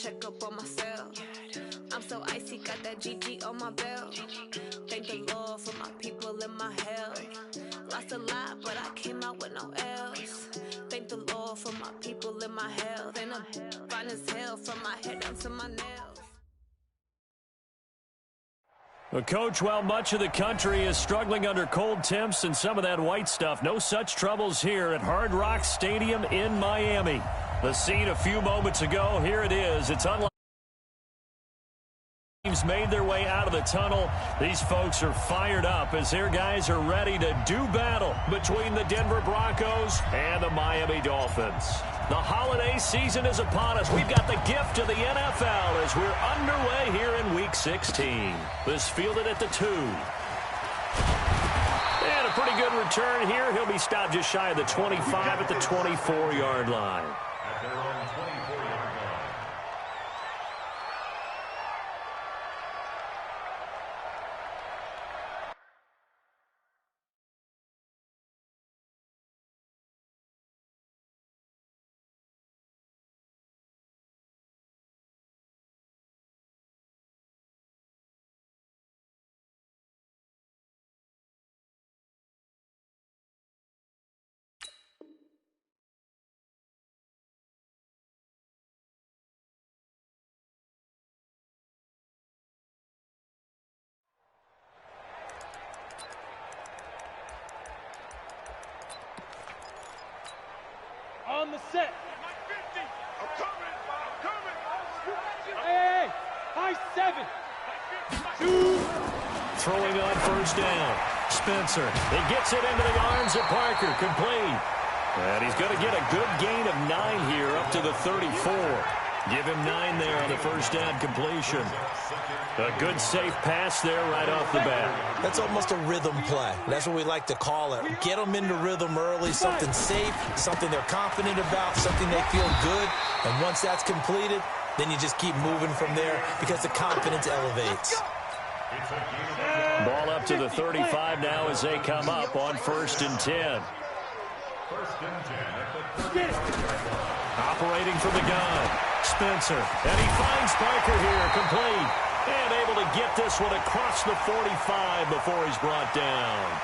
check up on myself. I'm so icy, got that GG on my belt. Thank the Lord for my people and my health. Lost a lot, but I came out with no L's. Thank the Lord for my people and my health. And I'm fine as hell from my head down to my nails. Well, Coach, while much of the country is struggling under cold temps and some of that white stuff, no such troubles here at Hard Rock Stadium in Miami. The scene a few moments ago, here it is. It's unlike teams made their way out of the tunnel. These folks are fired up as their guys are ready to do battle between the Denver Broncos and the Miami Dolphins. The holiday season is upon us. We've got the gift of the NFL as we're underway here in Week 16. This fielded at the 2. And a pretty good return here. He'll be stopped just shy of the 25 at the 24-yard line. At their own 24-yard line. On the set. I'm coming. Hey, high 7. 2. Throwing on first down. Spencer. He gets it into the arms of Parker. Complete. And he's going to get a good gain of 9 here up to the 34. Give him 9 there on the first down completion. A good safe pass there right off the bat. That's almost a rhythm play. That's what we like to call it. Get them into rhythm early, something safe, something they're confident about, something they feel good. And once that's completed, then you just keep moving from there because the confidence elevates. Ball up to the 35 now as they come up on 1st and 10. First and 10 at the 30. Operating from the gun. Spencer. And he finds Parker here, complete. And able to get this one across the 45 before he's brought down.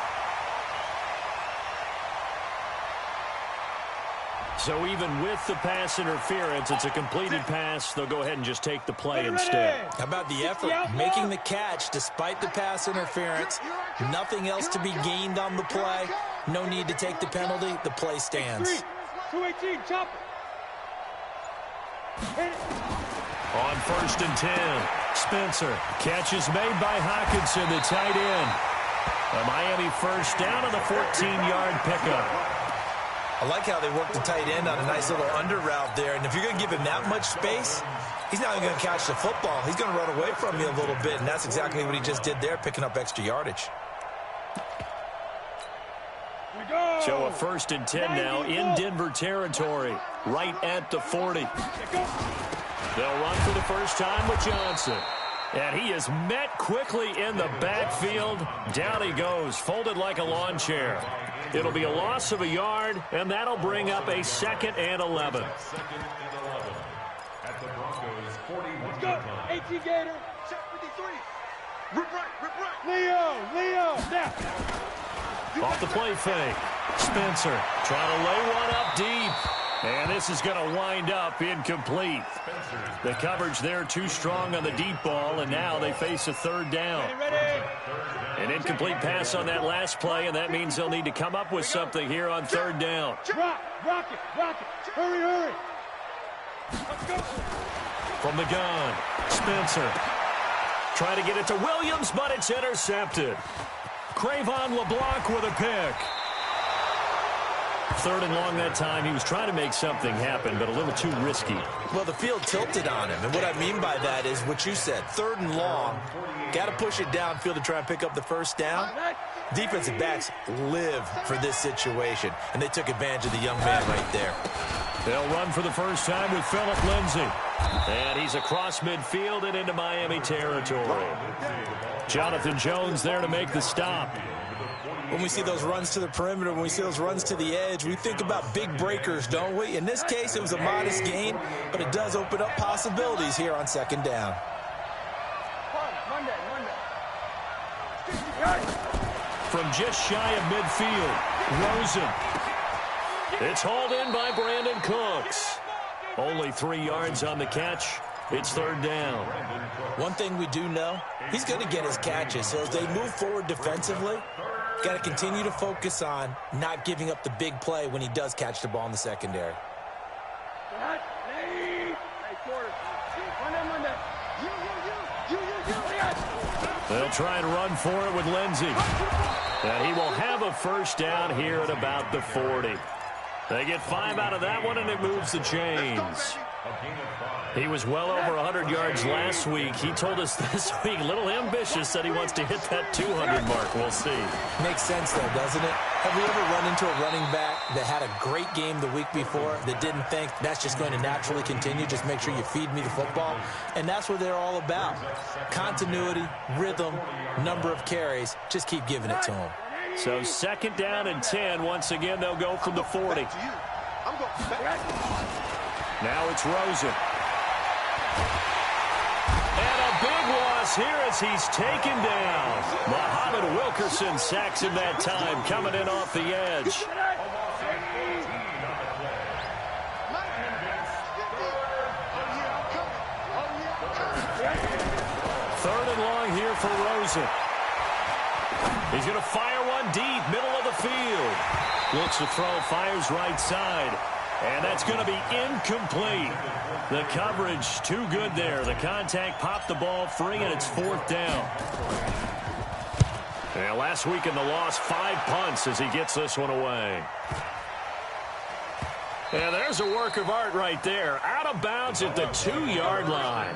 So even with the pass interference, it's a completed pass. They'll go ahead and just take the play instead. How about the effort? Making the catch despite the pass interference. Nothing else to be gained on the play. No need to take the penalty. The play stands. 218, chop. On 1st and 10, Spencer. Catch is made by Hockenson, the tight end. A Miami first down on the 14-yard pickup. I like how they work the tight end on a nice little under route there. And if you're going to give him that much space, he's not even going to catch the football. He's going to run away from you a little bit, and that's exactly what he just did there, picking up extra yardage. So a 1st and 10 now in Denver territory, right at the 40. They'll run for the first time with Johnson. And he is met quickly in the backfield. Down he goes, folded like a lawn chair. It'll be a loss of a yard, and that'll bring up a 2nd and 11. 2nd and 11 at the Broncos' 41. Let's go. 18 Gator. Check 53. Rip right. Leo. Now. Off the play fake. Spencer trying to lay one up deep. And this is going to wind up incomplete. The coverage there too strong on the deep ball, and now they face a 3rd down. An incomplete pass on that last play, and that means they'll need to come up with something here on 3rd down. Rock it. Hurry. Let's go. From the gun, Spencer. Trying to get it to Williams, but it's intercepted. Cravon LeBlanc with a pick. 3rd and long that time. He was trying to make something happen, but a little too risky. Well, the field tilted on him, and what I mean by that is what you said. 3rd and long, got to push it downfield to try and pick up the first down. Defensive backs live for this situation, and they took advantage of the young man right there. They'll run for the first time with Phillip Lindsay. And he's across midfield and into Miami territory. Jonathan Jones there to make the stop. When we see those runs to the perimeter, when we see those runs to the edge, we think about big breakers, don't we? In this case, it was a modest gain, but it does open up possibilities here on second down. From just shy of midfield, Rosen. It's hauled in by Brandon Cooks. Only 3 yards on the catch. It's third down. One thing we do know, he's going to get his catches. So as they move forward defensively, got to continue to focus on not giving up the big play when he does catch the ball in the secondary. They'll try and run for it with Lindsey. And he will have a first down here at about the 40. They get 5 out of that one, and it moves the chains. He was well over 100 yards last week. He told us this week, a little ambitious, said he wants to hit that 200 mark. We'll see. Makes sense, though, doesn't it? Have we ever run into a running back that had a great game the week before that didn't think that's just going to naturally continue? Just make sure you feed me the football. And that's what they're all about. Continuity, rhythm, number of carries. Just keep giving it to them. So second down and 10. Once again, they'll go from the 40. Now it's Rosen. And a big loss here as he's taken down. Muhammad Wilkerson sacks him that time, coming in off the edge. Third and long here for Rosen. He's going to fire one deep, middle of the field. Looks to throw, fires right side. And that's going to be incomplete. The coverage too good there. The contact popped the ball free, and it's fourth down. And last week in the loss, 5 punts as he gets this one away. And there's a work of art right there. Out of bounds at the 2-yard line.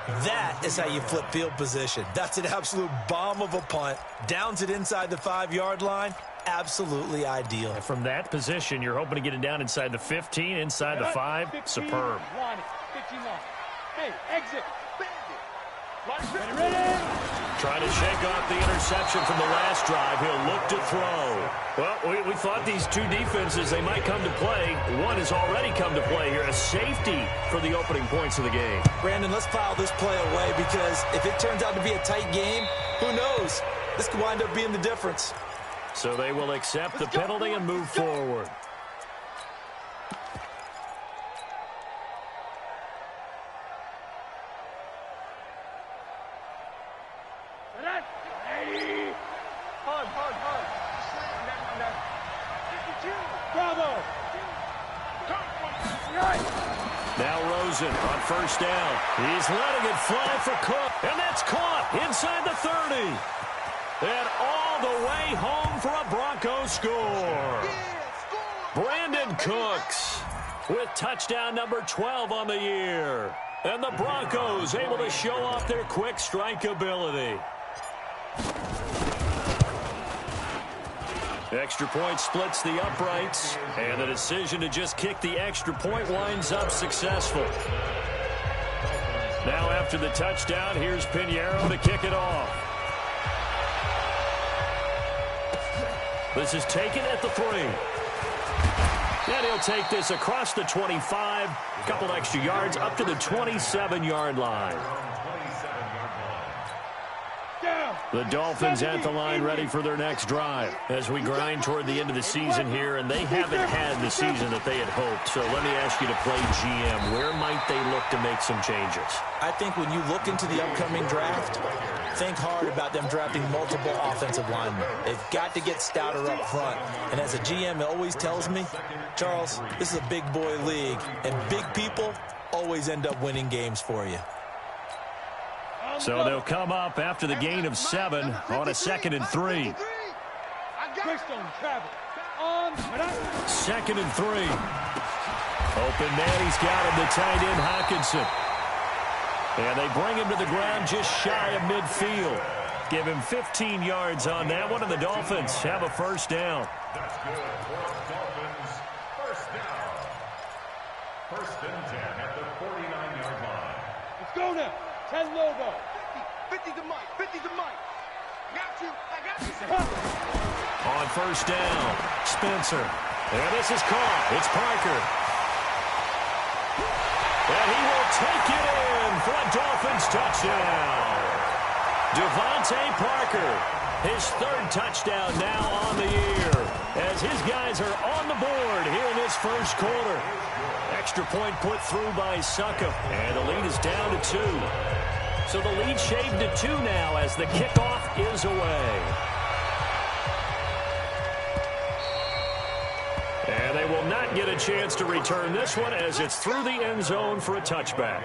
That is how you flip field position. That's an absolute bomb of a punt. Downs it inside the 5-yard line. Absolutely ideal. And from that position, you're hoping to get it down inside the 15, inside the 5. Superb. Hey, exit. Trying to shake off the interception from the last drive. He'll look to throw. Well, we thought these two defenses, they might come to play. One has already come to play here. A safety for the opening points of the game. Brandon, let's file this play away because if it turns out to be a tight game, who knows? This could wind up being the difference. So they will accept the penalty and move forward. Bravo! Now Rosen on first down. He's letting it fly for Cook. And that's caught inside the 30. And all the way home for a Broncos score. Brandon Cooks with touchdown number 12 on the year. And the Broncos able to show off their quick strike ability. Extra point splits the uprights, and the decision to just kick the extra point winds up successful. Now after the touchdown, here's Pinheiro to kick it off. This is taken at the 3. And he'll take this across the 25, a couple extra yards up to the 27-yard line. The Dolphins at the line ready for their next drive as we grind toward the end of the season here, and they haven't had the season that they had hoped. So let me ask you to play GM. Where might they look to make some changes? I think when you look into the upcoming draft, think hard about them drafting multiple offensive linemen. They've got to get stouter up front. And as a GM, it always tells me, Charles, this is a big boy league, and big people always end up winning games for you. So they'll come up after the gain of 7 on a 2nd and 3. Second and 3. Open man, he's got him, the tight end Hockenson. And they bring him to the ground just shy of midfield. Give him 15 yards on that one, and the Dolphins have a first down. That's good for the Dolphins. First down. First and 10 at the 49-yard line. Let's go now. 10 logo. 50 to Mike. 50 to Mike. Got you. I got you. On first down, Spencer. And this is caught. It's Parker. And he will take it in for a Dolphins touchdown. Devontae Parker, his third touchdown now on the year, as his guys are on the board here in this first quarter. Extra point put through by Suckup, and the lead is down to 2. So the lead shaved to 2 now as the kickoff is away. And they will not get a chance to return this one as it's through the end zone for a touchback.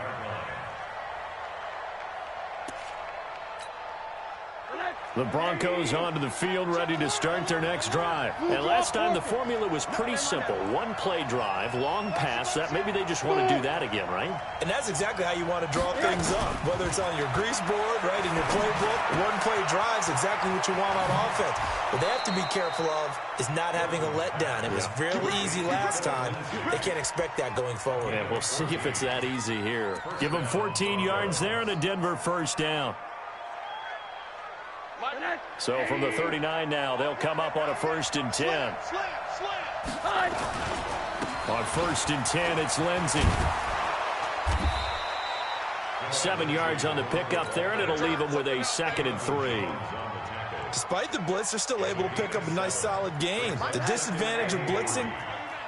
The Broncos onto the field, ready to start their next drive. And last time, the formula was pretty simple. One-play drive, long pass. That maybe they just want to do that again, right? And that's exactly how you want to draw things up. Whether it's on your grease board, right, in your playbook, one-play drive's exactly what you want on offense. What they have to be careful of is not having a letdown. It was fairly easy last time. They can't expect that going forward. Yeah, we'll see if it's that easy here. Give them 14 yards there and a Denver first down. So from the 39 now, they'll come up on a 1st and 10. On 1st and 10, it's Lindsey. 7 yards on the pickup there, and it'll leave them with a 2nd and 3. Despite the blitz, they're still able to pick up a nice solid gain. The disadvantage of blitzing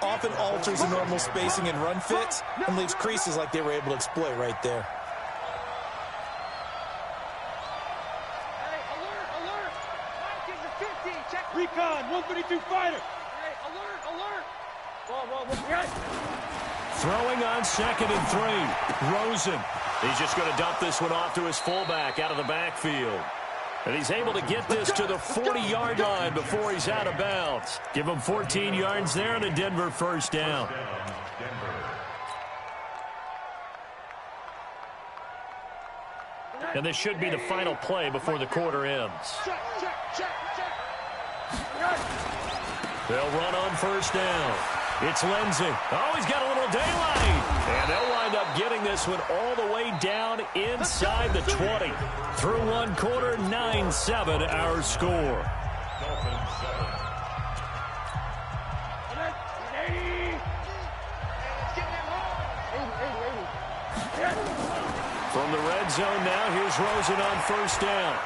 often alters the normal spacing and run fits and leaves creases like they were able to exploit right there. Recon, 132 fighter. Hey, alert, alert. Throwing on 2nd and 3. Rosen. He's just going to dump this one off to his fullback out of the backfield. And he's able to get this to the 40-yard line before he's out of bounds. Give him 14 yards there and a Denver first down. And this should be the final play before the quarter ends. They'll run on first down. It's Lindsey. Oh, he's got a little daylight. And they'll wind up getting this one all the way down inside the 20. Through one quarter, 9-7 our score. From the red zone now, here's Rosen on first down.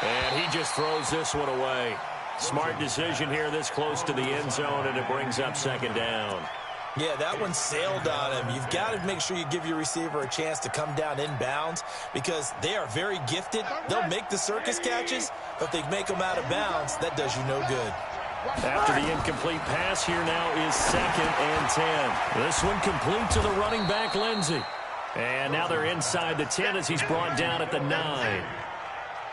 And he just throws this one away. Smart decision here this close to the end zone, and it brings up 2nd down. Yeah, that one sailed on him. You've got to make sure you give your receiver a chance to come down inbounds because they are very gifted. They'll make the circus catches, but if they make them out of bounds, that does you no good. After the incomplete pass, here now is 2nd and 10. This one complete to the running back, Lindsey. And now they're inside the 10 as he's brought down at the 9.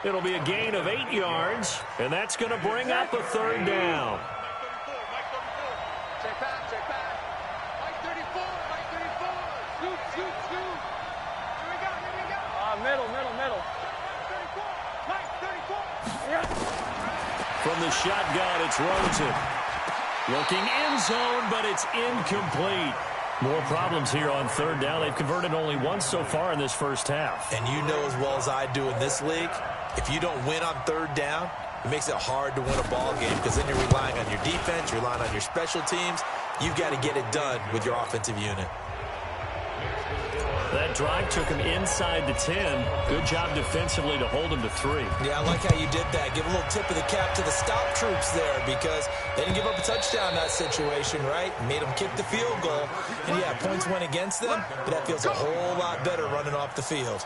It'll be a gain of 8 yards, and that's going to bring up a 3rd down. Check back, check back. Mike 34, Mike 34. Scoot, scoot, scoot. Here we go, here we go. Middle. 34, Mike 34. Yeah. From the shotgun, it's Rosen. Looking end zone, but it's incomplete. More problems here on 3rd down. They've converted only once so far in this first half. And you know as well as I do in this league, if you don't win on 3rd down, it makes it hard to win a ball game because then you're relying on your defense, you're relying on your special teams. You've got to get it done with your offensive unit. That drive took him inside the 10. Good job defensively to hold him to 3. Yeah, I like how you did that. Give a little tip of the cap to the stop troops there because they didn't give up a touchdown in that situation, right? Made them kick the field goal. And, yeah, points went against them, but that feels a whole lot better running off the field.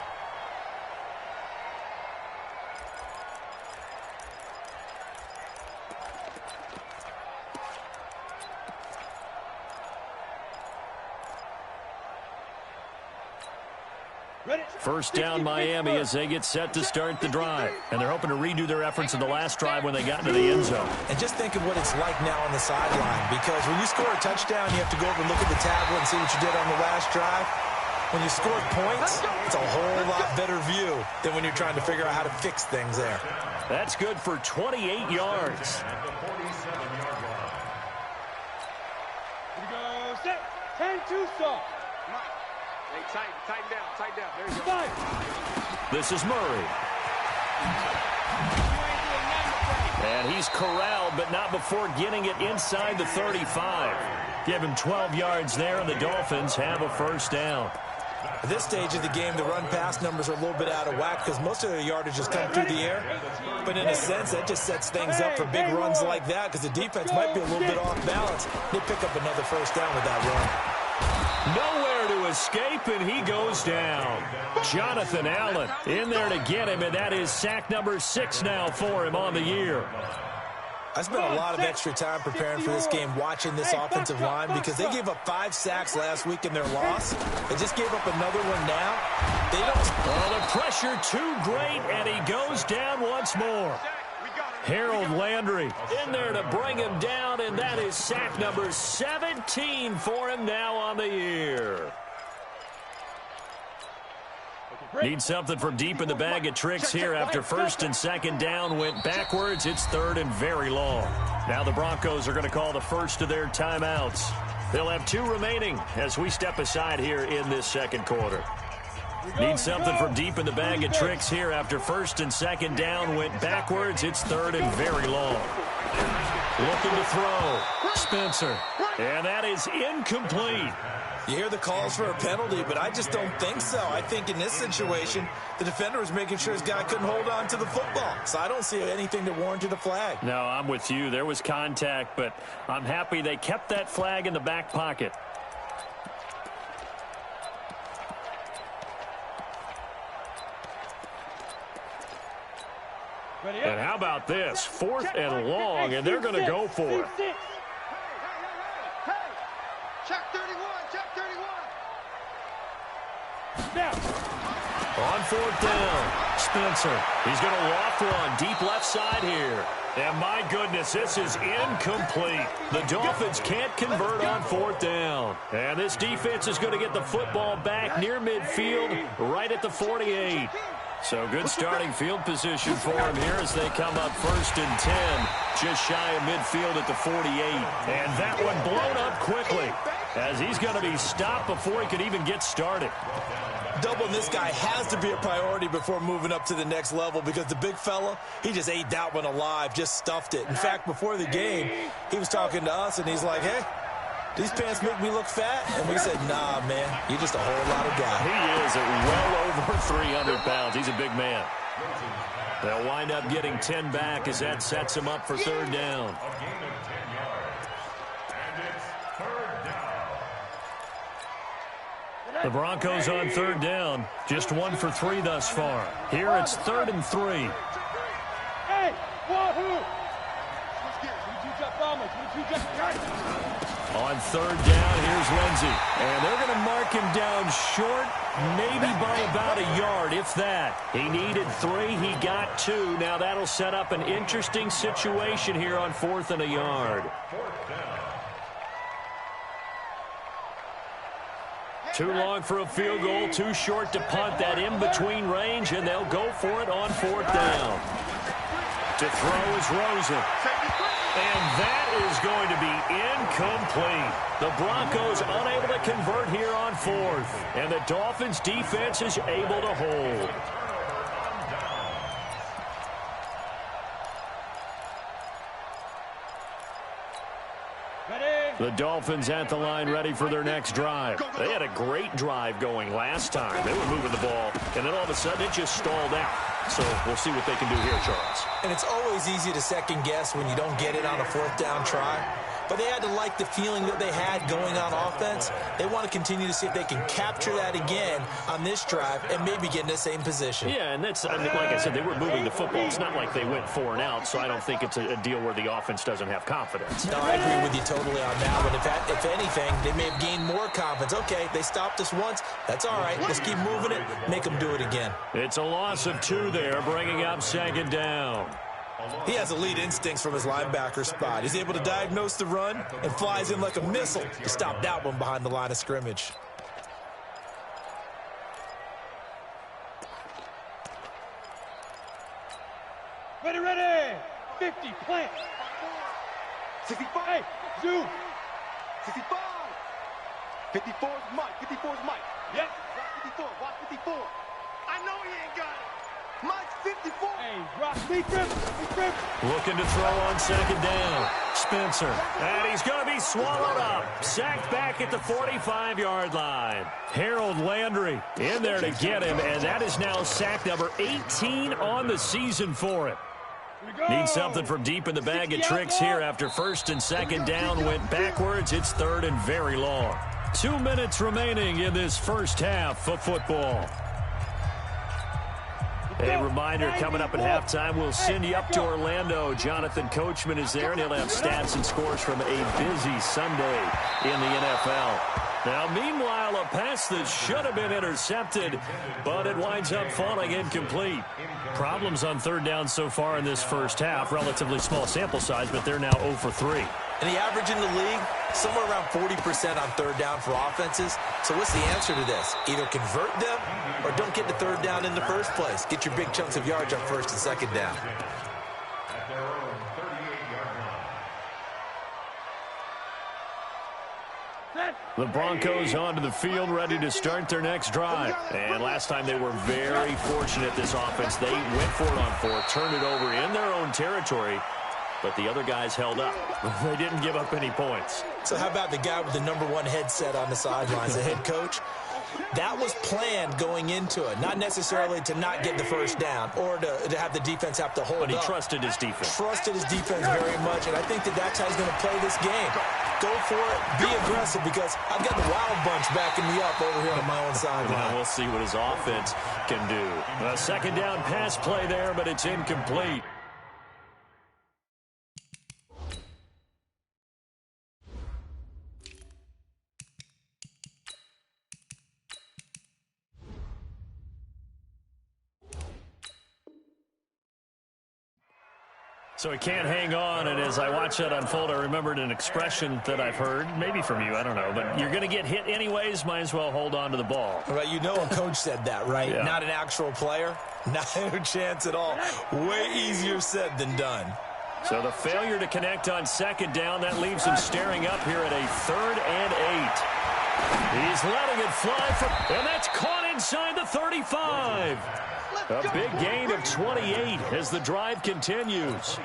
First down Miami as they get set to start the drive. And they're hoping to redo their efforts in the last drive when they got into the end zone. And just think of what it's like now on the sideline because when you score a touchdown, you have to go over and look at the tablet and see what you did on the last drive. When you score points, it's a whole lot better view than when you're trying to figure out how to fix things there. That's good for 28 yards. Here we go, set. 10-2 stop. Hey, tighten down. There you go. This is Murray. You ain't doing nothing. And he's corralled, but not before getting it inside the 35. Give him 12 yards there, and the Dolphins have a first down. At this stage of the game, the run-pass numbers are a little bit out of whack because most of their yardage has come through the air. But in a sense, that just sets things up for big runs like that because the defense might be a little bit off balance. They pick up another first down with that run. Nowhere to escape, and he goes down. Jonathan Allen in there to get him, and that is sack number 6 now for him on the year. I spent a lot of extra time preparing for this game watching this offensive line because they gave up 5 sacks last week in their loss. They just gave up another one now. They don't. Oh, the pressure too great, and he goes down once more. Harold Landry in there to bring him down, and that is sack number 17 for him now on the year. Need something from deep in the bag of tricks here after first and second down went backwards. It's third and very long. Now the Broncos are going to call the first of their timeouts. They'll have 2 remaining as we step aside here in this second quarter. Need something from deep in the bag of tricks here after first and second down went backwards. It's third and very long. Looking to throw. Spencer. And that is incomplete. You hear the calls for a penalty, but I just don't think so. I think in this situation, the defender was making sure his guy couldn't hold on to the football. So I don't see anything that warranted a flag. No, I'm with you. There was contact, but I'm happy they kept that flag in the back pocket. And how about this? 4th and long, and they're going to go for it. Check 31, check 31. On 4th down, Spencer. He's going to loft one deep left side here. And my goodness, this is incomplete. The Dolphins can't convert on 4th down. And this defense is going to get the football back near midfield, right at the 48. So good starting field position for him here as they come up 1st and 10, just shy of midfield at the 48. And that one blown up quickly as he's going to be stopped before he could even get started. Doubling this guy has to be a priority before moving up to the next level because the big fella, he just ate that one alive, just stuffed it. In fact, before the game, he was talking to us, and he's like, hey, these pants make me look fat? And we said, nah, man, you're just a whole lot of guy. He is at well over 300 pounds. He's a big man. They'll wind up getting 10 back as that sets him up for 3rd down. A gain of 10 yards. And it's 3rd down. The Broncos on 3rd down. Just 1 for 3 thus far. Here it's 3rd and 3. Hey, wahoo! On 3rd down, here's Lindsey. And they're going to mark him down short, maybe by about a yard, if that. He needed 3. He got 2. Now that'll set up an interesting situation here on 4th and a yard. 4th down. Too long for a field goal, too short to punt. That in-between range, and they'll go for it on 4th down. To throw is Rosen. And that is going to be incomplete. The Broncos unable to convert here on 4th. And the Dolphins defense is able to hold. The Dolphins at the line ready for their next drive. They had a great drive going last time. They were moving the ball, and then all of a sudden it just stalled out. So we'll see what they can do here, Charles. And it's always easy to second guess when you don't get it on a 4th down try. But they had to like the feeling that they had going on offense. They want to continue to see if they can capture that again on this drive and maybe get in the same position. Yeah, and that's, I mean, like I said, they were moving the football. It's not like they went 4 and out, so I don't think it's a deal where the offense doesn't have confidence. No, I agree with you totally on that one. If anything, they may have gained more confidence. Okay, they stopped us once. That's all right. Let's keep moving it. Make them do it again. It's a loss of 2 there, bringing up 2nd down. He has elite instincts from his linebacker spot. He's able to diagnose the run and flies in like a missile to stop that one behind the line of scrimmage. Ready, ready! 50, plant! 65! Hey, zoom! 65. 54 is Mike. 54 is Mike. Yep. Watch 54. Watch 54. I know he ain't got it. Mike 54. Hey, drop. Be grip. Looking to throw on second down. Spencer. And he's going to be swallowed up. Sacked back at the 45-yard line. Harold Landry in there to get him, and that is now sack number 18 on the season for him. Need something from deep in the bag of tricks here after first and second down went backwards. It's third and very long. 2 minutes remaining in this first half of football. A reminder, coming up at halftime, we'll send you up to Orlando. Jonathan Coachman is there, and he'll have stats and scores from a busy Sunday in the NFL. Now, meanwhile, a pass that should have been intercepted, but it winds up falling incomplete. Problems on third down so far in this first half. Relatively small sample size, but they're now 0 for 3. And the average in the league, somewhere around 40% on third down for offenses. So what's the answer to this? Either convert them or don't get the third down in the first place. Get your big chunks of yards on first and second down. At their own 38-yard line. The Broncos onto the field, ready to start their next drive. And last time they were very fortunate, this offense. They went for it on fourth, turned it over in their own territory, but the other guys held up. They didn't give up any points. So how about the guy with the #1 headset on the sidelines, the head coach? That was planned going into it, not necessarily to not get the first down or to have the defense have to hold up. But he trusted his defense. Trusted his defense very much, and I think that's how he's going to play this game. Go for it, be aggressive, because I've got the Wild Bunch backing me up over here on my own sideline. Well, we'll see what his offense can do. A second down pass play there, but it's incomplete. So he can't hang on, and as I watch that unfold, I remembered an expression that I've heard, maybe from you, I don't know, but you're going to get hit anyways, might as well hold on to the ball. Right, you know a coach said that, right? Yeah. Not an actual player. Not a chance at all. Way easier said than done. So the failure to connect on second down, that leaves him staring up here at a 3rd and 8. He's letting it fly, and that's caught inside the 35. A big gain of 28 as the drive continues.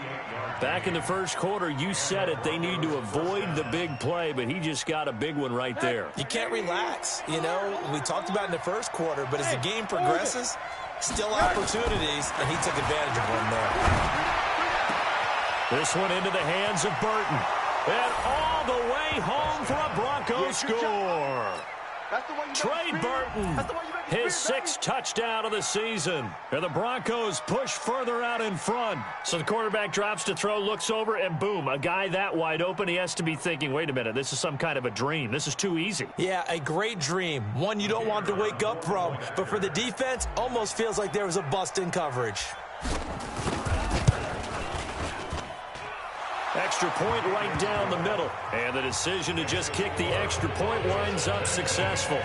Back in the first quarter, you said it, they need to avoid the big play, but he just got a big one right there. You can't relax. You know, we talked about in the first quarter, but as the game progresses, still opportunities, and he took advantage of one there. This one into the hands of Burton. And all the way home for a Broncos score. Trey Burton, his 6th touchdown of the season. And the Broncos push further out in front. So the quarterback drops to throw, looks over, and boom, a guy that wide open, he has to be thinking, wait a minute, this is some kind of a dream. This is too easy. Yeah, a great dream. One you don't want to wake up from. But for the defense, almost feels like there was a bust in coverage. Extra point right down the middle. And the decision to just kick the extra point winds up successful.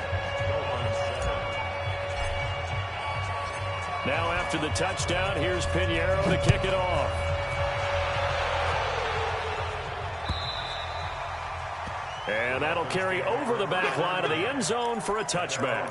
Now after the touchdown, here's Pinheiro to kick it off. And that'll carry over the back line of the end zone for a touchback.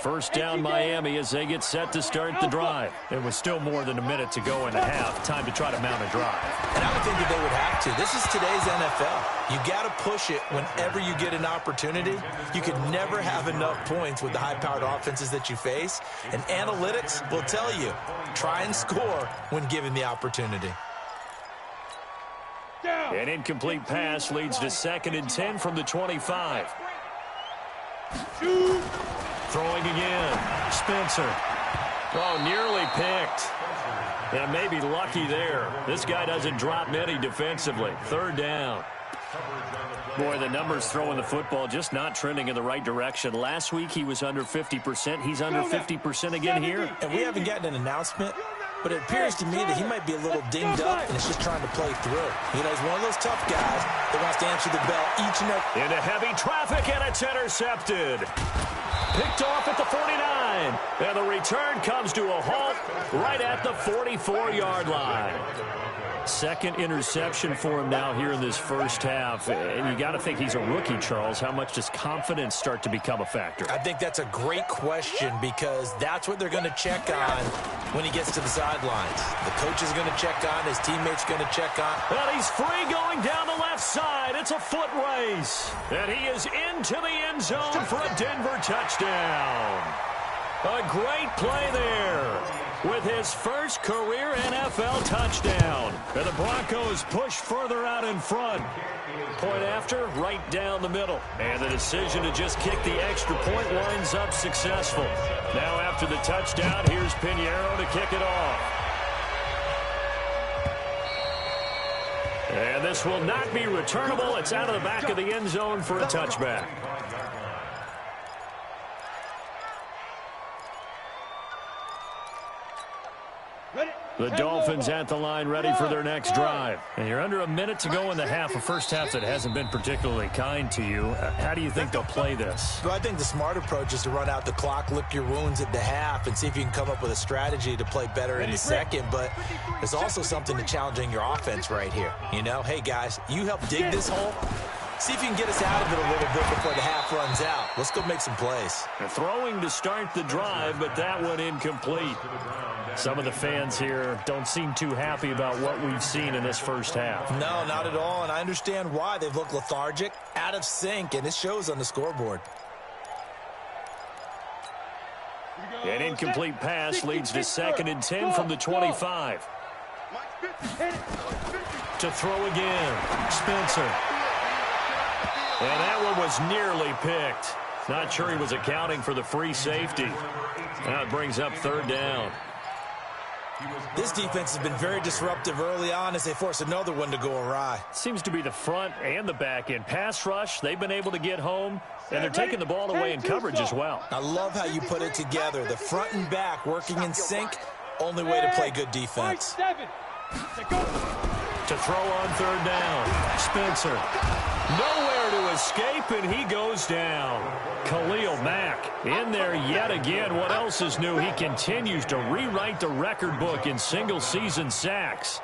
First down Miami as they get set to start the drive. And with still more than a minute to go in the half, time to try to mount a drive. And I would think that they would have to. This is today's NFL. You got to push it whenever you get an opportunity. You could never have enough points with the high-powered offenses that you face. And analytics will tell you, try and score when given the opportunity. An incomplete pass leads to 2nd and 10 from the 25. Throwing again. Spencer. Oh, nearly picked. And maybe lucky there. This guy doesn't drop many defensively. 3rd down. Boy, the numbers throwing the football just not trending in the right direction. Last week he was under 50%. He's under 50% again here. And we haven't gotten an announcement, but it appears to me that he might be a little dinged up and is just trying to play through. You know, he's one of those tough guys that wants to answer the bell each and every. Into heavy traffic, and it's intercepted. Picked off at the 49. line. And the return comes to a halt right at the 44-yard line. Second interception for him now here in this first half. And you got to think he's a rookie, Charles. How much does confidence start to become a factor? I think that's a great question because that's what they're going to check on when he gets to the sidelines. The coach is going to check on, his teammates going to check on. And he's free going down the left side. It's a foot race. And he is into the end zone for a Denver touchdown. A great play there with his first career NFL touchdown. And the Broncos push further out in front. Point after, right down the middle. And the decision to just kick the extra point winds up successful. Now after the touchdown, here's Pinheiro to kick it off. And this will not be returnable. It's out of the back of the end zone for a touchback. The Dolphins at the line ready for their next drive. And you're under a minute to go in the half, a first half that hasn't been particularly kind to you. How do you think they'll play this? Well, I think the smart approach is to run out the clock, lick your wounds at the half, and see if you can come up with a strategy to play better in the second. But there's also something to challenging your offense right here. You know, hey, guys, you help dig this hole. See if you can get us out of it a little bit before the half runs out. Let's go make some plays. Throwing to start the drive, but that one incomplete. Some of the fans here don't seem too happy about what we've seen in this first half. No, not at all, and I understand why. They've looked lethargic, out of sync, and it shows on the scoreboard. An incomplete pass leads to 2nd and 10 from the 25. To throw again, Spencer. And that one was nearly picked. Not sure he was accounting for the free safety. Now it brings up 3rd down. This defense has been very disruptive early on as they force another one to go awry. Seems to be the front and the back end. Pass rush, they've been able to get home, and they're taking the ball away in coverage as well. I love how you put it together. The front and back working in sync, only way to play good defense. To throw on 3rd down, Spencer. Nowhere to escape, and he goes down. Khalil Mack in there yet again. What else is new? He continues to rewrite the record book in single-season sacks.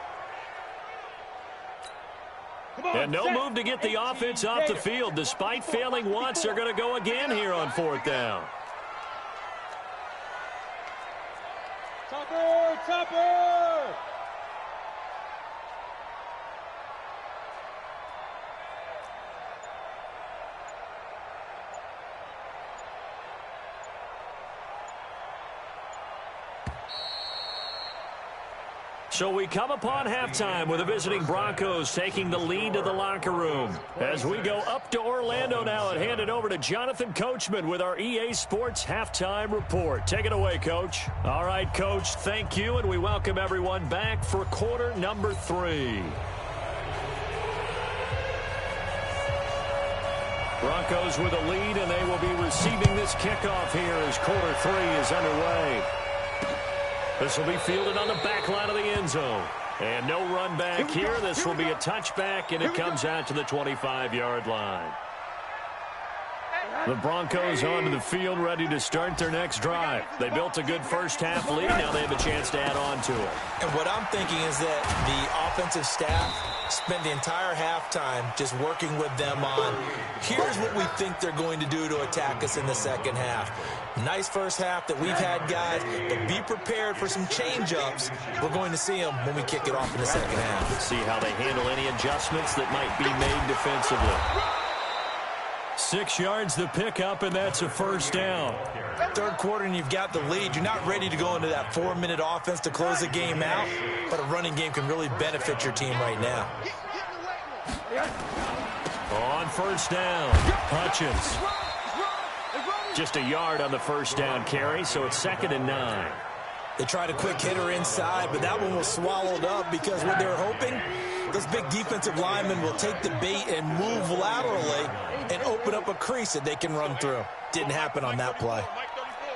And no move to get the offense off the field. Despite failing once, they're going to go again here on 4th down. Topper! So we come upon halftime with the visiting Broncos taking the lead to the locker room. As we go up to Orlando now and hand it over to Jonathan Coachman with our EA Sports Halftime Report. Take it away, Coach. All right, Coach, thank you, and we welcome everyone back for quarter number 3. Broncos with a lead, and they will be receiving this kickoff here as quarter 3 is underway. This will be fielded on the back line of the end zone. And no run back here. This will be a touchback, and it comes out to the 25-yard line. The Broncos onto the field ready to start their next drive. They built a good first half lead. Now they have a chance to add on to it. And what I'm thinking is that the offensive staff spent the entire halftime just working with them on, here's what we think they're going to do to attack us in the second half. Nice first half that we've had, guys, but be prepared for some change-ups. We're going to see them when we kick it off in the second half. Let's see how they handle any adjustments that might be made defensively. 6 yards the pickup, and that's a first down. Third quarter, and you've got the lead. You're not ready to go into that 4-minute offense to close the game out, but a running game can really benefit your team right now. On first down, Hutchins. Just a yard on the first down carry, so it's 2nd and 9. They tried a quick hitter inside, but that one was swallowed up because what they were hoping, those big defensive linemen will take the bait and move laterally and open up a crease that they can run through. Didn't happen on that play.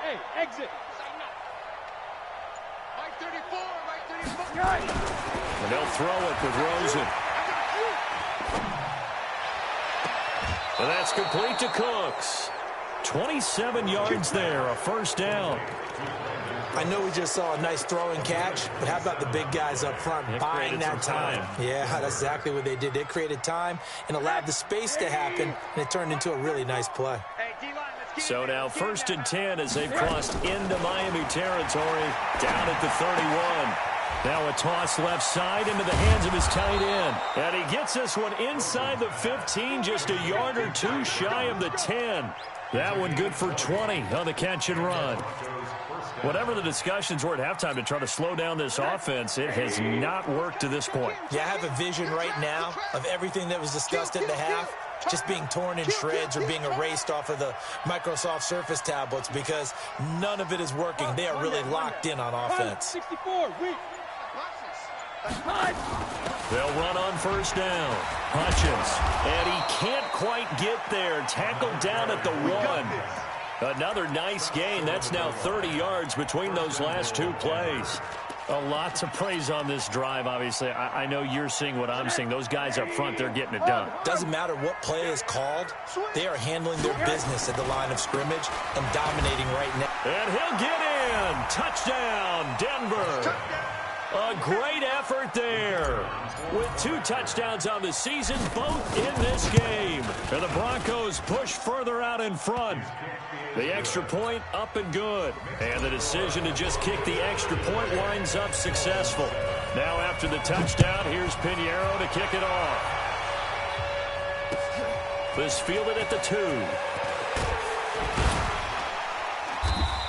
Hey, exit. And they'll throw it with Rosen. And that's complete to Cooks. 27 yards there, a first down. I know we just saw a nice throw and catch, but how about the big guys up front buying that time? Yeah, that's exactly what they did. They created time and allowed the space to happen, and it turned into a really nice play. So now 1st and 10 as they've crossed into Miami territory, down at the 31. Now a toss left side into the hands of his tight end. And he gets this one inside the 15, just a yard or two shy of the 10. That one good for 20 on the catch and run. Whatever the discussions were at halftime to try to slow down this offense, it has not worked to this point. Yeah, I have a vision right now of everything that was discussed at the half just being torn in shreds or being erased off of the Microsoft Surface tablets because none of it is working. They are really locked in on offense. 64, They'll run on first down. Hutchins, and he can't quite get there. Tackled down at the 1. Another nice gain. That's now 30 yards between those last two plays. A lot to praise on this drive, obviously. I know you're seeing what I'm seeing. Those guys up front, they're getting it done. Doesn't matter what play is called. They are handling their business at the line of scrimmage and dominating right now. And he'll get in. Touchdown, Denver. A great effort there. With 2 touchdowns on the season, both in this game. And the Broncos push further out in front. The extra point up and good. And the decision to just kick the extra point winds up successful. Now after the touchdown, here's Pinheiro to kick it off. This fielded at the 2.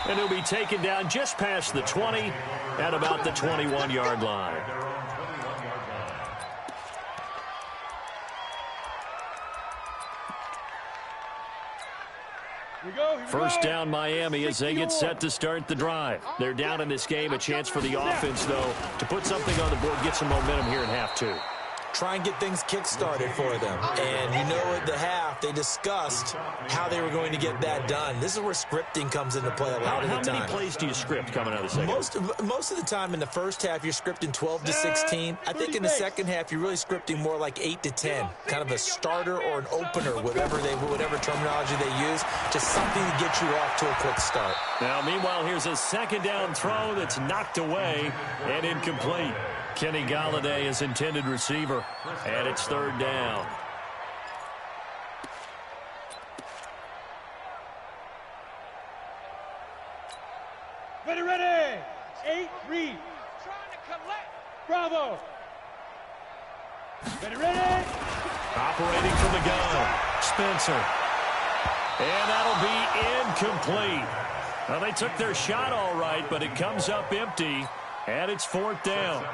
And he'll be taken down just past the 20 at about the 21-yard line. First down Miami as they get set to start the drive. They're down in this game. A chance for the offense, though, to put something on the board, get some momentum here in half 2. Try and get things kick-started for them. And you know at the half, they discussed how they were going to get that done. This is where scripting comes into play a lot of the time. How many plays do you script coming out of the second? Most of the time in the first half, you're scripting 12 to 16. I think in the second half, you're really scripting more like 8 to 10. Kind of a starter or an opener, whatever terminology they use. Just something to get you off to a quick start. Now, meanwhile, here's a second down throw that's knocked away and incomplete. Kenny Golladay is intended receiver, and it's 3rd down. Ready. 8, read. Trying to collect. Bravo. Ready. Operating from the gun, Spencer. And that'll be incomplete. Well, they took their shot all right, but it comes up empty, and it's 4th down.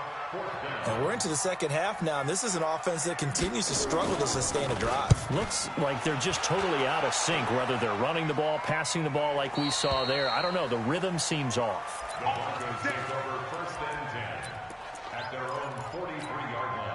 And we're into the second half now, and this is an offense that continues to struggle to sustain a drive. Looks like they're just totally out of sync, whether they're running the ball, passing the ball like we saw there. I don't know. The rhythm seems off. The Broncos take over 1st and 10 at their own 43-yard line.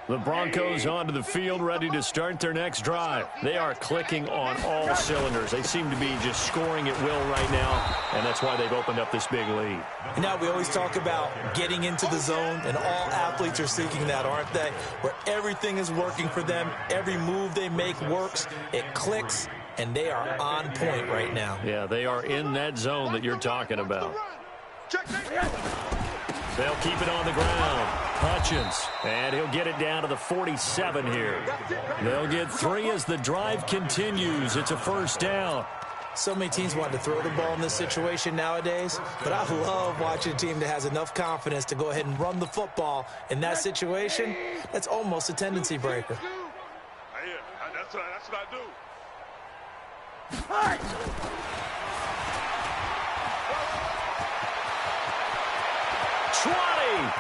The Broncos onto the field, ready to start their next drive. They are clicking on all cylinders. They seem to be just scoring at will right now, and that's why they've opened up this big lead. And now we always talk about getting into the zone, and all athletes are seeking that, aren't they? Where everything is working for them. Every move they make works. It clicks, and they are on point right now. Yeah, they are in that zone that you're talking about. They'll keep it on the ground. Hutchins, and he'll get it down to the 47 here. They'll get 3 as the drive continues. It's a 1st down. So many teams want to throw the ball in this situation nowadays, but I love watching a team that has enough confidence to go ahead and run the football. In that situation, that's almost a tendency breaker. That's what I do.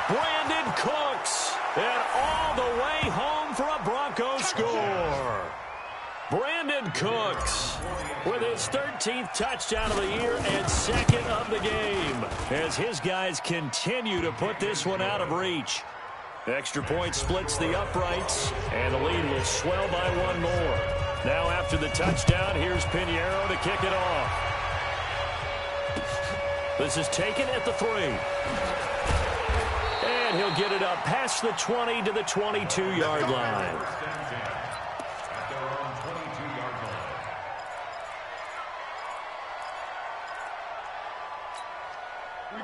Brandon Cooks, and all the way home for a Broncos score. Brandon Cooks with his 13th touchdown of the year and 2nd of the game as his guys continue to put this one out of reach. Extra point splits the uprights, and the lead will swell by 1 more. Now after the touchdown, here's Pinheiro to kick it off. This is taken at the 3. And he'll get it up past the 20 to the 22-yard line. At their own 22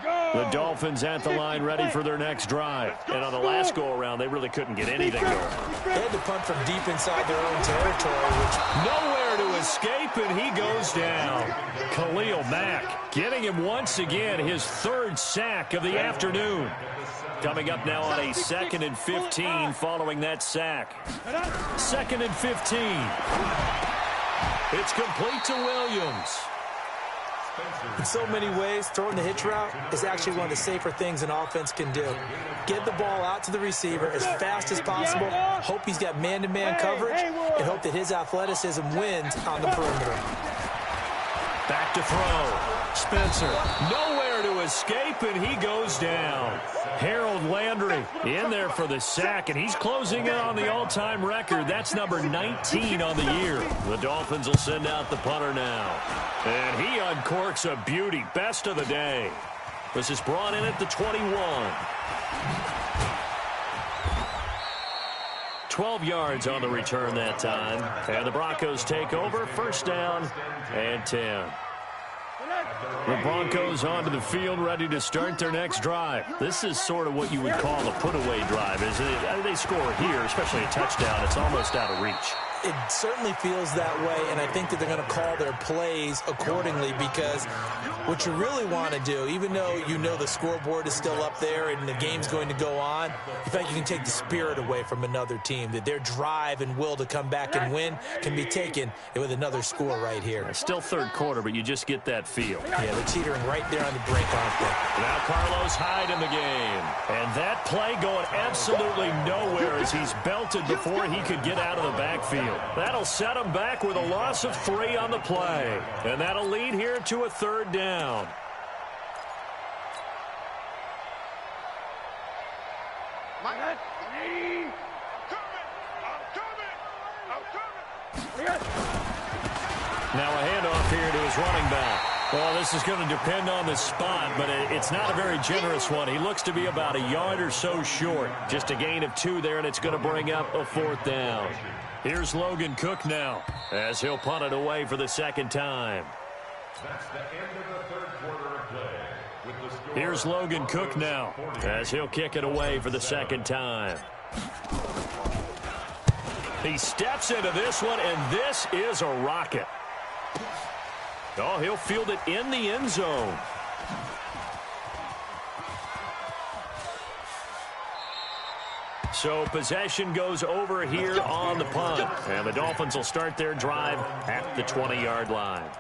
The Dolphins at the line ready for their next drive. And on the last go-around, they really couldn't get anything going. They had to punt from deep inside their own territory, which nowhere to escape, and he goes down. Khalil Mack getting him once again, his third sack of the afternoon. Coming up now on a 2nd and 15 following that sack. 2nd and 15. It's complete to Williams. in so many ways, throwing the hitch route is actually one of the safer things an offense can do. Get the ball out to the receiver as fast as possible, hope he's got man-to-man coverage, and hope that his athleticism wins on the perimeter. Back to throw. Spencer, nowhere to escape, and he goes down. Harold Landry in there for the sack, and he's closing in on the all-time record. That's number 19 on the year. The Dolphins will send out the punter now. And he uncorks a beauty. Best of the day. This is brought in at the 21. 12 yards on the return that time. And the Broncos take over. First down and 10. The Broncos onto the field, ready to start their next drive. This is sort of what you would call a put-away drive, isn't it? They score here, especially a touchdown. It's almost out of reach. It certainly feels that way, and I think that they're going to call their plays accordingly, because what you really want to do, even though you know the scoreboard is still up there and the game's going to go on, in fact, you can take the spirit away from another team, that their drive and will to come back and win can be taken with another score right here. It's still third quarter, but you just get that feel. Yeah, they're teetering right there on the brink, aren't they? Now Carlos Hyde in the game. And that play going absolutely nowhere as he's belted before he could get out of the backfield. That'll set him back with a loss of 3 on the play. And that'll lead here to a third down. Now a handoff here to his running back. Well, this is going to depend on the spot, but it's not a very generous one. He looks to be about a yard or so short. Just a gain of 2 there, and it's going to bring up a 4th down. Here's Logan Cook now, as he'll punt it away for the second time. That's the end of the third quarter of play. With the score, Here's Logan Cook now, as he'll kick it away for the second time. He steps into this one, and this is a rocket. Oh, he'll field it in the end zone. So possession goes over here on the punt. And the Dolphins will start their drive at the 20-yard line.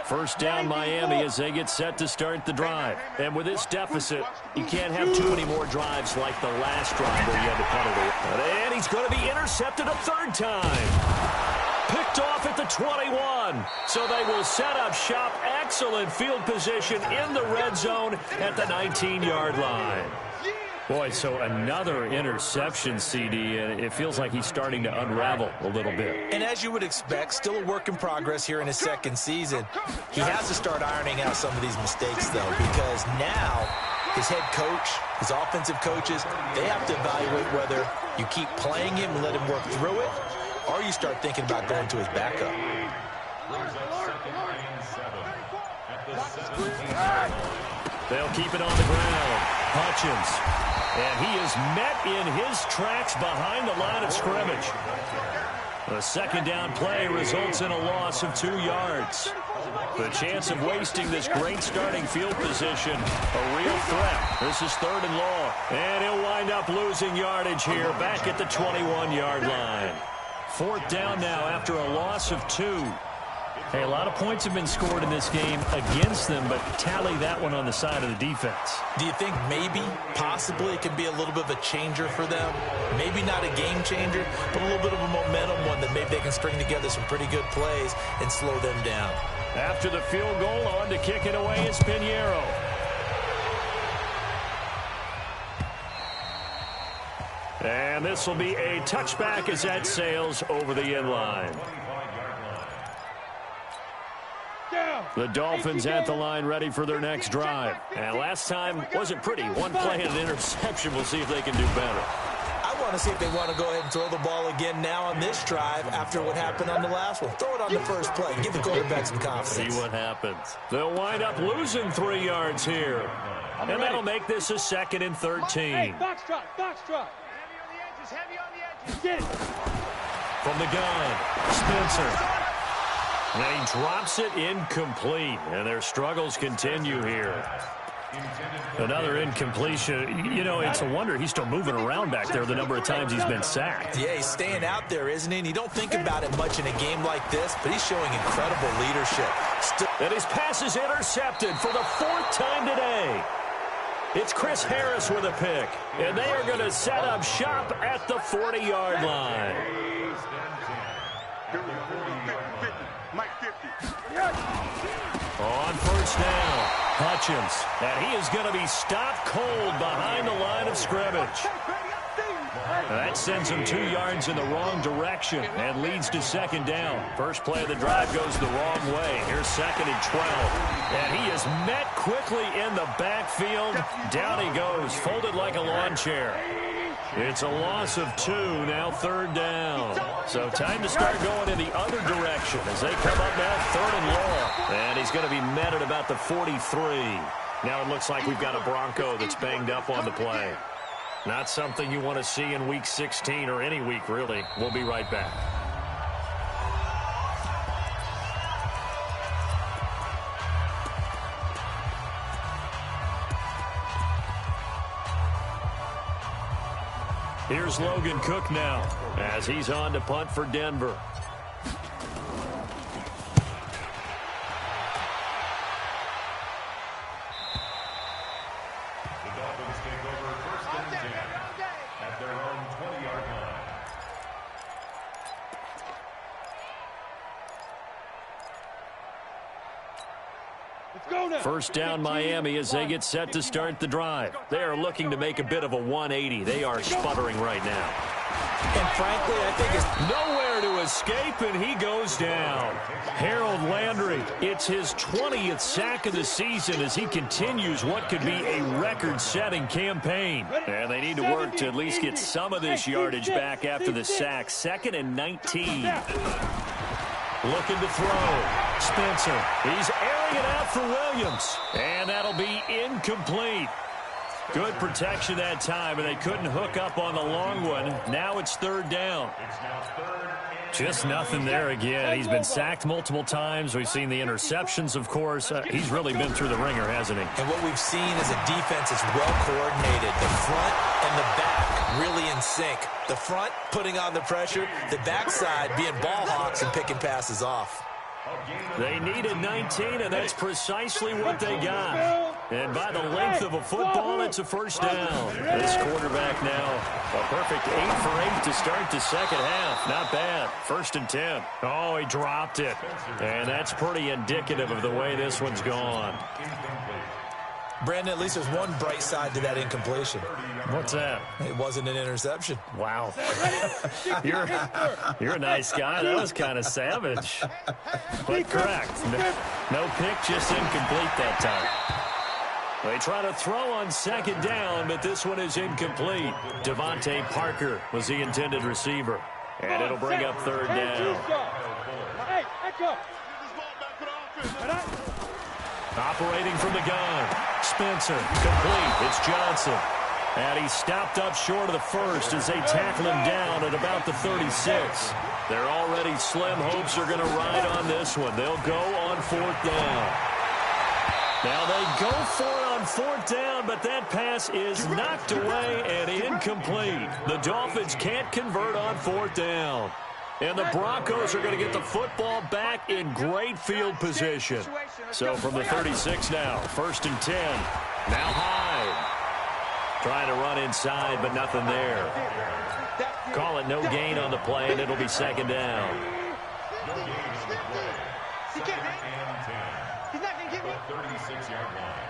First down Miami as they get set to start the drive. And with this deficit, you can't have too many more drives like the last drive where you had to punt it away. And he's going to be intercepted a third time. Picked off at the 21. So they will set up shop. Excellent field position in the red zone at the 19-yard line. Boy, so another interception, CD, and it feels like he's starting to unravel a little bit. And as you would expect, still a work in progress here in his second season. He has to start ironing out some of these mistakes, though, because now his head coach, his offensive coaches, they have to evaluate whether you keep playing him and let him work through it, or you start thinking about going to his backup. They'll keep it on the ground. Hutchins. And he is met in his tracks behind the line of scrimmage. The second down play results in a loss of 2 yards. The chance of wasting this great starting field position, a real threat. This is 3rd and long. And he'll wind up losing yardage here back at the 21-yard line. 4th down now after a loss of 2. Hey, a lot of points have been scored in this game against them, but tally that one on the side of the defense. Do you think maybe, possibly, it can be a little bit of a changer for them? Maybe not a game changer, but a little bit of a momentum one that maybe they can string together some pretty good plays and slow them down. After the field goal, on to kick it away is Pinheiro. And this will be a touchback as that sails over the end line. The Dolphins at the line ready for their next drive. And last time wasn't pretty. One play and an interception. We'll see if they can do better. I want to see if they want to go ahead and throw the ball again now on this drive after what happened on the last one. Throw it on the first play. Give the quarterback some confidence. See what happens. They'll wind up losing 3 yards here. And that'll make this a 2nd and 13. Hey, box trot, box trot. Heavy on the edges. Get it. From the gun, Spencer. And he drops it incomplete. And their struggles continue here. Another incompletion. You know, it's a wonder he's still moving around back there the number of times he's been sacked. Yeah, he's staying out there, isn't he? And you don't think about it much in a game like this, but he's showing incredible leadership. And his pass is intercepted for the 4th time today. It's Chris Harris with a pick. And they are going to set up shop at the 40-yard line. On first down, Hutchins. And he is going to be stopped cold behind the line of scrimmage. That sends him 2 yards in the wrong direction and leads to 2nd down. First play of the drive goes the wrong way. Here's 2nd and 12. And he is met quickly in the backfield. Down he goes, folded like a lawn chair. It's a loss of 2, now 3rd down. So time to start going in the other direction as they come up now 3rd and long. And he's going to be met at about the 43. Now it looks like we've got a Bronco that's banged up on the play. Not something you want to see in Week 16 or any week, really. We'll be right back. Here's Logan Cook now as he's on to punt for Denver. The Dolphins take over 1st and 10 at their own 20-yard line. First down Miami as they get set to start the drive. They are looking to make a bit of a 180. They are sputtering right now. And frankly, I think it's nowhere to escape, and he goes down. Harold Landry, it's his 20th sack of the season as he continues what could be a record-setting campaign. And they need to work to at least get some of this yardage back after the sack. 2nd and 19. Looking to throw. Spencer. He's airing it out for Williams. And that'll be incomplete. Good protection that time, and they couldn't hook up on the long one. Now it's 3rd down. Just nothing there again. He's been sacked multiple times. We've seen the interceptions, of course. He's really been through the ringer, hasn't he? And what we've seen is a defense that's well coordinated. The front and the back really in sync. The front putting on the pressure, the backside being ball hawks and picking passes off. They needed 19, and that's precisely what they got. And by the length of a football, it's a 1st down. This quarterback now, a perfect 8 for 8 to start the 2nd half. Not bad. 1st and 10. Oh, he dropped it. And that's pretty indicative of the way this one's gone. Brandon, at least there's one bright side to that incompletion. What's that? It wasn't an interception. Wow. You're a nice guy. That was kind of savage. But correct. No pick, just incomplete that time. They try to throw on 2nd down, but this one is incomplete. Devontae Parker was the intended receiver. And it'll bring up 3rd down. Hey, echo. Operating from the gun. Spencer, complete. It's Johnson. And he's stopped up short of the 1st as they tackle him down at about the 36. They're already slim hopes are going to ride on this one. They'll go on 4th down. Now they go for it on 4th down, but that pass is knocked away and incomplete. The Dolphins can't convert on 4th down. And the Broncos are going to get the football back in great field position. So from the 36 now, 1st and 10. Now Hyde. Trying to run inside, but nothing there. Call it no gain on the play, and it'll be 2nd down. He's not going to give me. 36-yard line.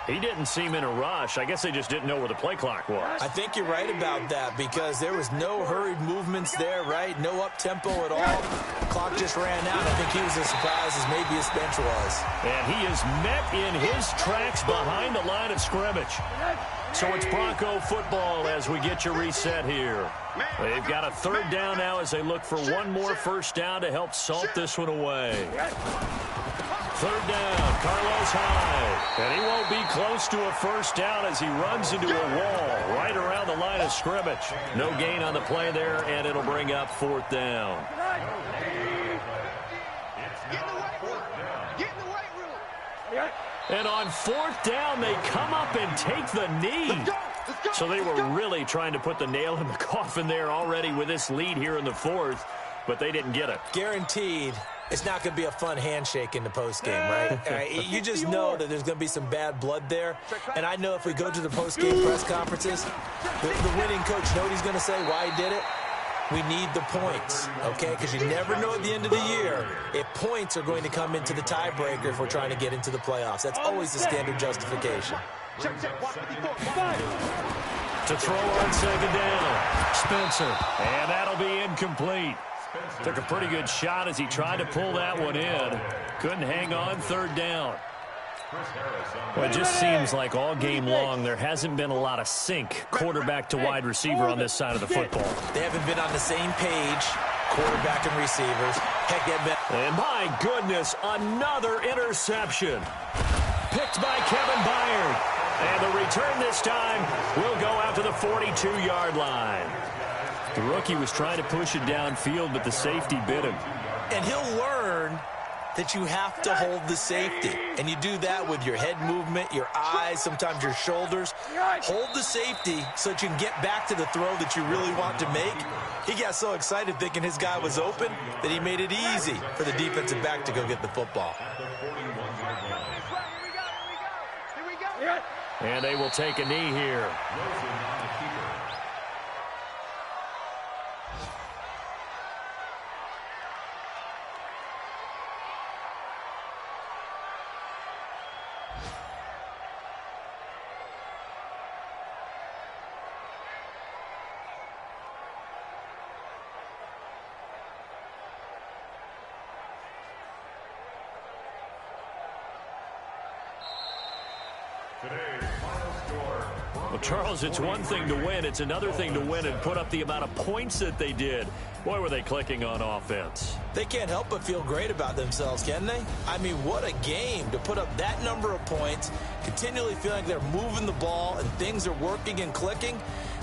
He didn't seem in a rush. I guess they just didn't know where the play clock was. I think you're right about that because there was no hurried movements there, right? No up-tempo at all. The clock just ran out. I think he was as surprised as maybe his bench was. And he is met in his tracks behind the line of scrimmage. So it's Bronco football as we get you reset here. They've got a third down now as they look for one more first down to help salt this one away. Third down, Carlos Hyde. And he won't be close to a first down as he runs into a wall right around the line of scrimmage. No gain on the play there, and it'll bring up fourth down. And on fourth down, they come up and take the knee. So they were really trying to put the nail in the coffin there already with this lead here in the fourth, but they didn't get it. Guaranteed. It's not going to be a fun handshake in the postgame, right? You just know that there's going to be some bad blood there. And I know if we go to the postgame press conferences, the winning coach, know what he's going to say, why he did it? We need the points, okay? Because you never know at the end of the year if points are going to come into the tiebreaker if we're trying to get into the playoffs. That's always the standard justification. To throw on second down, Spencer. And that'll be incomplete. Took a pretty good shot as he tried to pull that one in. Couldn't hang on third down. Well, it just seems like all game long there hasn't been a lot of sync quarterback to wide receiver on this side of the football. They haven't been on the same page, quarterback and receivers. Heck, they've been... And my goodness, another interception. Picked by Kevin Byard. And the return this time will go out to the 42-yard line. The rookie was trying to push it downfield, but the safety bit him. And he'll learn that you have to hold the safety. And you do that with your head movement, your eyes, sometimes your shoulders. Hold the safety so that you can get back to the throw that you really want to make. He got so excited thinking his guy was open that he made it easy for the defensive back to go get the football. And they will take a knee here. Well, Charles, it's one thing to win. It's another thing to win and put up the amount of points that they did. Boy, were they clicking on offense. They can't help but feel great about themselves, can they? I mean, what a game to put up that number of points, continually feeling like they're moving the ball and things are working and clicking.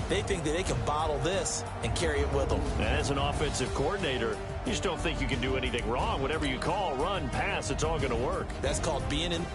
They think that they can bottle this and carry it with them. And as an offensive coordinator, you just don't think you can do anything wrong. Whatever you call, run, pass, it's all going to work. That's called being in...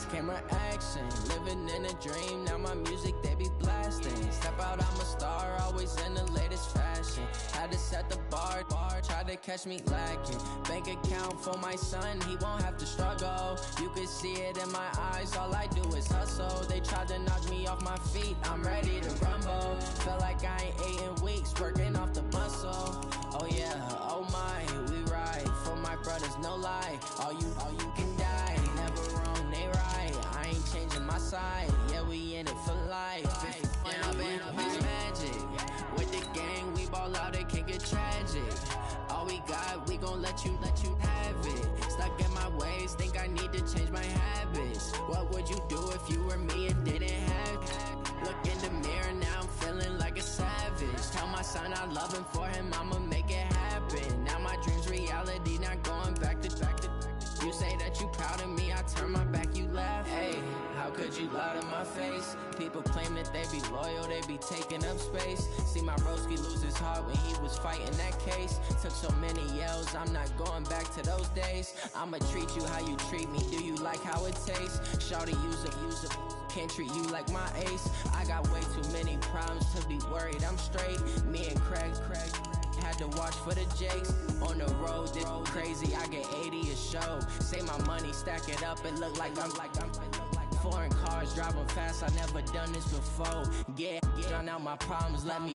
Camera action, living in a dream. Now my music they be blasting. Step out, I'm a star, always in the latest fashion. Had to set the bar, try to catch me lacking. Bank account for my son, he won't have to struggle. You can see it in my eyes, all I do is hustle. They tried to knock me off my feet, I'm ready to rumble. Felt like I ain't ate in weeks, working off the muscle. Oh yeah, oh my, we ride for my brothers, no lie. All you can die, never wrong, they right. I ain't changing my side, yeah, we in it for life. When I've been up is magic. With the gang, we ball out, it can get tragic. All we got, we gon' let you have it. Stuck in my ways, think I need to change my habits. What would you do if you were me and didn't have? Look in the mirror, now I'm feeling like a savage. Tell my son I love him, for him I'ma make it happen. Now my dream's reality, not going back to. You say that you proud of me, I turn my back, you laugh. Hey, how could would you lie to my face? People claim that they be loyal, they be taking up space. See my broski lose his heart when he was fighting that case. Took so many yells, I'm not going back to those days. I'ma treat you how you treat me, do you like how it tastes? Shawty, use it, can't treat you like my ace. I got way too many problems to be worried, I'm straight. Me and Craig had to watch for the Jakes. On the road, this crazy, I get 80 a show. Say my money, stack it up, it look like I'm foreign cars, driving fast, I never done this before. Get drown out my problems, let me